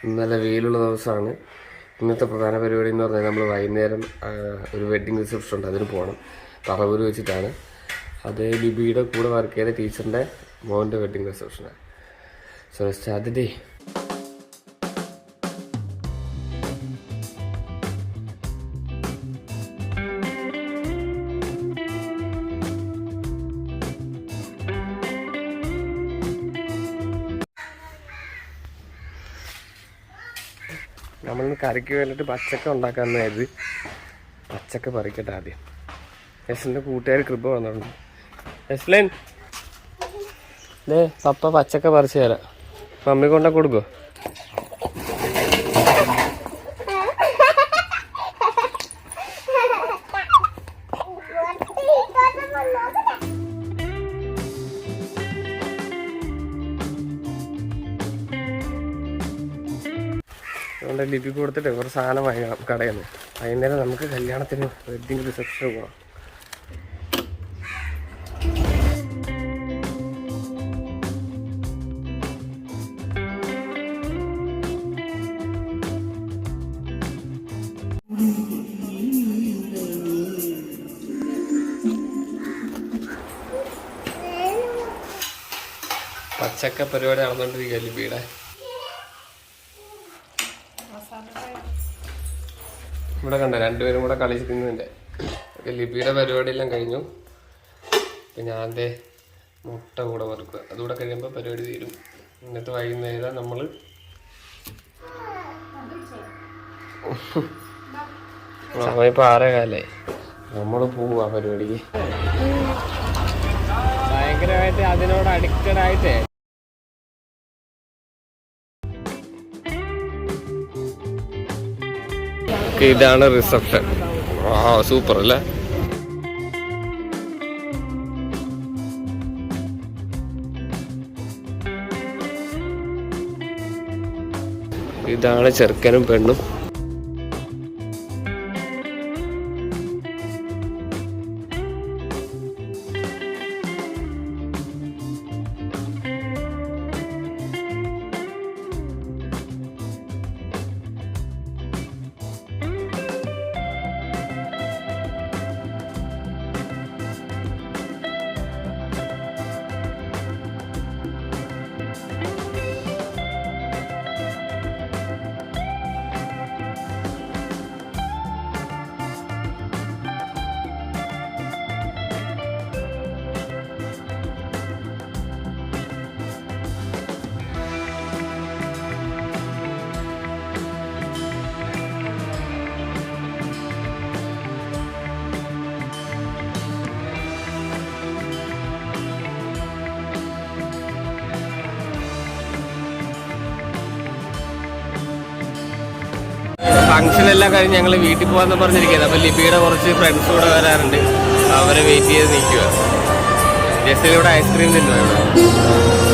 ഇന്നലെ വെയിലുള്ള ദിവസമാണ്. ഇന്നത്തെ പ്രധാന പരിപാടി എന്ന് പറഞ്ഞാൽ നമ്മൾ വൈകുന്നേരം ഒരു വെഡ്ഡിങ് റിസപ്ഷൻ ഉണ്ട്, അതിന് പോകണം. പറവൂർ വെച്ചിട്ടാണ്. അത് ലിബിയുടെ കൂടെ വർക്ക് ചെയ്ത ടീച്ചറിൻ്റെ മോൻ്റെ വെഡ്ഡിങ് റിസപ്ഷനാണ്. So start day. നമ്മളിന്ന് കറിക്ക് വേണ്ടിയിട്ട് പച്ചക്ക ഉണ്ടാക്കാമെന്നായത്. പച്ചക്ക പറിക്കട്ടെ ആദ്യം. യസ്ലിൻ്റെ കൂട്ടുകാർ കൃപ വന്നിട്ടുണ്ട്. യസ്ലിൻ പപ്പ പച്ചക്ക പറിച്ചു തരാം, മമ്മി കൊണ്ട കൊടുക്കോ? അതുകൊണ്ട് ലിപി കൊടുത്തിട്ട് കുറച്ച് സാധനം വാങ്ങണം കടയിൽ നിന്ന്. വൈകുന്നേരം നമുക്ക് കല്യാണത്തിന് വെഡ്ഡിങ് റിസപ്ഷന് പോകണം. പച്ചക്ക പരിപാടി നടന്നുകൊണ്ടിരിക്കുക ലിപിയുടെ. ഇവിടെ കണ്ട രണ്ടുപേരും കൂടെ കളിക്കുന്നതിൻ്റെ. ലിപിയുടെ പരിപാടിയെല്ലാം കഴിഞ്ഞു. പിന്നെ ആദ്യ മുട്ട കൂടെ വറുക്കുക, അതുകൂടെ കഴിയുമ്പോൾ പരിപാടി തീരും. ഇന്നത്തെ വൈകുന്നേരം നമ്മൾ സമയപ്പോൾ 6:15 നമ്മൾ പോവുക പരിപാടിക്ക്. ഭയങ്കരമായിട്ട് അതിനോട് അഡിക്റ്റഡ് ആയിട്ടേ. ഇതാണ് റിസപ്ഷൻ. സൂപ്പർ അല്ലേ? ഇതാണ് ചെറുക്കനും പെണ്ണും. ഫംഗ്ഷനെല്ലാം കഴിഞ്ഞ് ഞങ്ങൾ വീട്ടിൽ പോകാമെന്ന് പറഞ്ഞിരിക്കുന്നത്. അപ്പോൾ ലിപിയുടെ കുറച്ച് ഫ്രണ്ട്സ് കൂടെ വരാറുണ്ട്, അവരെ വെയിറ്റ് ചെയ്ത് നിൽക്കുക. ജസ്റ്റ് ഇവിടെ ഐസ്ക്രീം തിന്നുവാ ഇവിടെ.